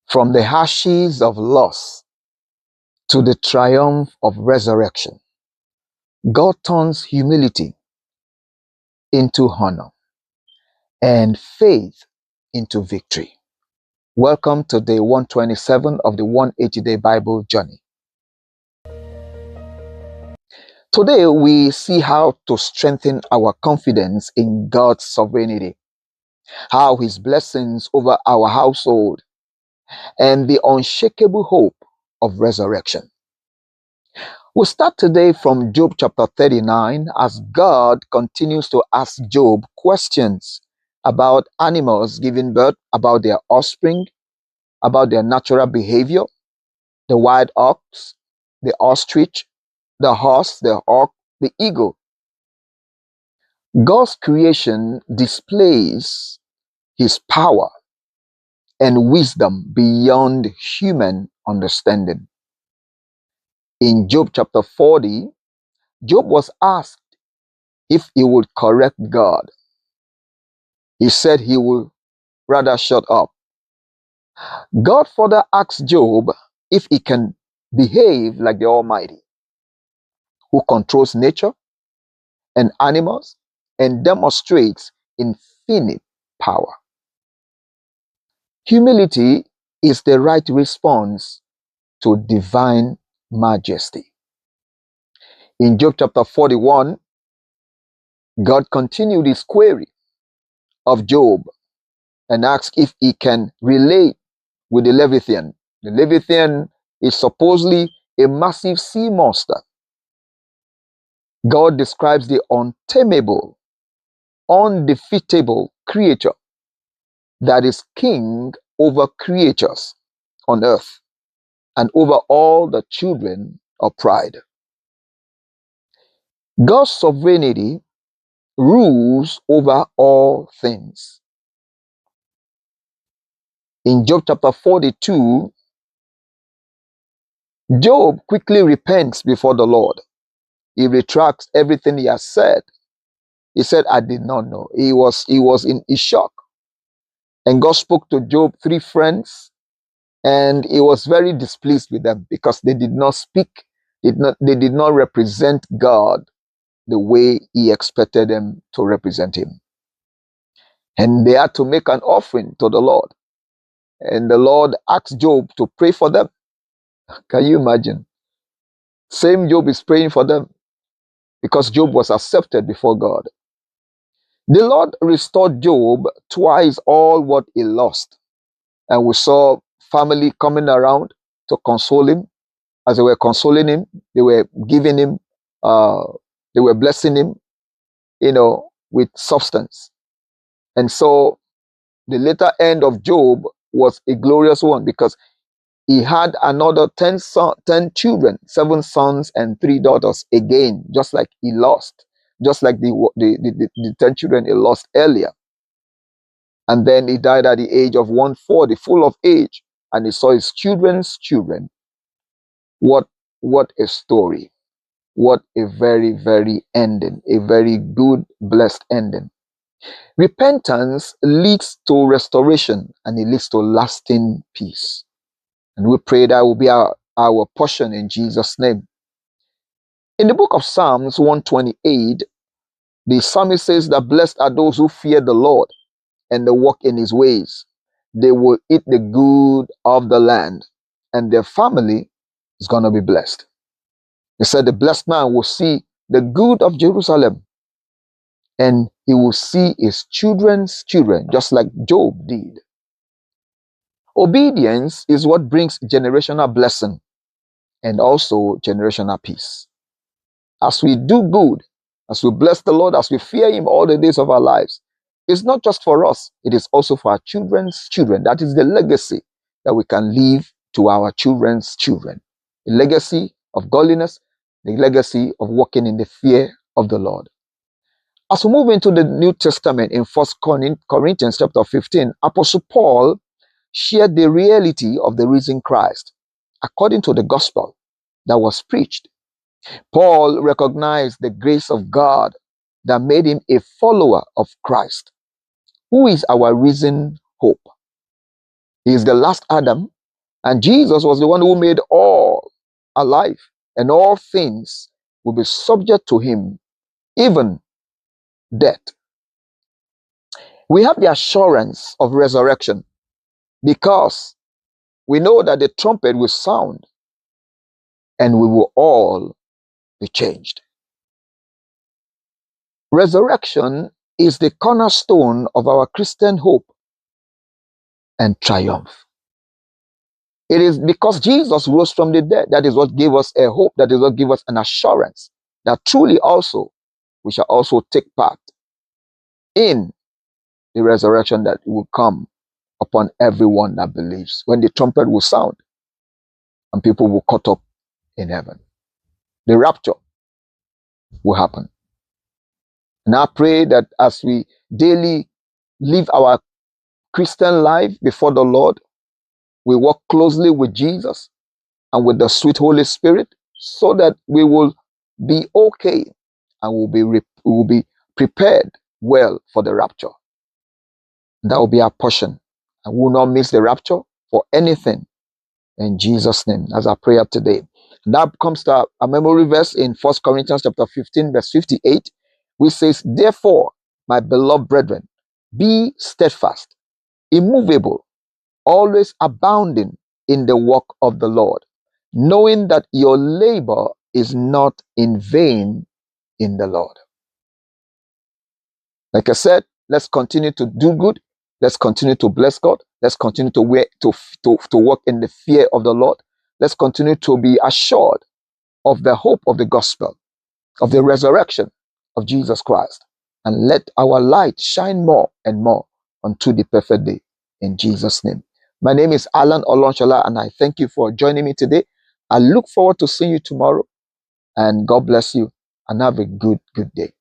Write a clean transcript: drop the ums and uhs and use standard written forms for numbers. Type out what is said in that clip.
From the ashes of loss to the triumph of resurrection, God turns humility into honor and faith into victory. Welcome to day 127 of the 180-day Bible journey. Today we see how to strengthen our confidence in God's sovereignty, how His blessings over our household, and the unshakable hope of resurrection. We'll start today from Job chapter 39 as God continues to ask Job questions about animals giving birth, about their offspring, about their natural behavior, the wild ox, the ostrich, the horse, the hawk, the eagle. God's creation displays His power and wisdom beyond human understanding. In Job chapter 40, Job was asked if he would correct God. He said he would rather shut up. God further asked Job if he can behave like the Almighty, who controls nature and animals and demonstrates infinite power. Humility is the right response to divine majesty. In Job chapter 41, God continued his query of Job and asked if he can relate with the Leviathan. The Leviathan is supposedly a massive sea monster. God describes the untamable, undefeatable creature that is king over creatures on earth and over all the children of pride. God's sovereignty rules over all things. In Job chapter 42, Job quickly repents before the Lord. He retracts everything he has said. He said, I did not know. He was in shock. And God spoke to Job 3 friends, and he was very displeased with them because they did not speak, they did not represent God the way he expected them to represent him. And they had to make an offering to the Lord. And the Lord asked Job to pray for them. Can you imagine? Same Job is praying for them because Job was accepted before God. The Lord restored Job twice all what he lost. And we saw family coming around to console him. As they were consoling him, they were giving him, they were blessing him, with substance. And so the later end of Job was a glorious one because he had another 10 children, 7 sons and 3 daughters again, just like he lost, just like the 10 children he lost earlier. And then he died at the age of 140, full of age, and he saw his children's children. What a story. What a very, very ending, a very good, blessed ending. Repentance leads to restoration and it leads to lasting peace. And we pray that will be our portion in Jesus' name. In the book of Psalms 128, the psalmist says that blessed are those who fear the Lord and they walk in his ways. They will eat the good of the land and their family is going to be blessed. He said the blessed man will see the good of Jerusalem and he will see his children's children, just like Job did. Obedience is what brings generational blessing and also generational peace. As we do good, as we bless the Lord, as we fear him all the days of our lives, it's not just for us, it is also for our children's children. That is the legacy that we can leave to our children's children. The legacy of godliness, the legacy of walking in the fear of the Lord. As we move into the New Testament in 1 Corinthians chapter 15, Apostle Paul shared the reality of the risen Christ according to the gospel that was preached. Paul recognized the grace of God that made him a follower of Christ, who is our risen hope. He is the last Adam And Jesus was the one who made all alive, and all things will be subject to him, even death. We have the assurance of resurrection because we know that the trumpet will sound and we will all be changed. Resurrection is the cornerstone of our Christian hope and triumph. It is because Jesus rose from the dead that is what gave us a hope, that is what gave us an assurance that truly also we shall also take part in the resurrection that will come upon everyone that believes, when the trumpet will sound and people will caught up in heaven. The rapture will happen. And I pray that as we daily live our Christian life before the Lord, we walk closely with Jesus and with the sweet Holy Spirit, so that we will be okay and we will be prepared well for the rapture. That will be our portion. And we will not miss the rapture for anything. In Jesus' name, as our prayer today. That comes to a memory verse in 1 Corinthians chapter 15, verse 58, which says, "Therefore, my beloved brethren, be steadfast, immovable, always abounding in the work of the Lord, knowing that your labor is not in vain in the Lord." Like I said, let's continue to do good. Let's continue to bless God. Let's continue to work in the fear of the Lord. Let's continue to be assured of the hope of the gospel, of the resurrection of Jesus Christ. And let our light shine more and more unto the perfect day. In Jesus' name. My name is Alan Olonshola, and I thank you for joining me today. I look forward to seeing you tomorrow. And God bless you, and have a good day.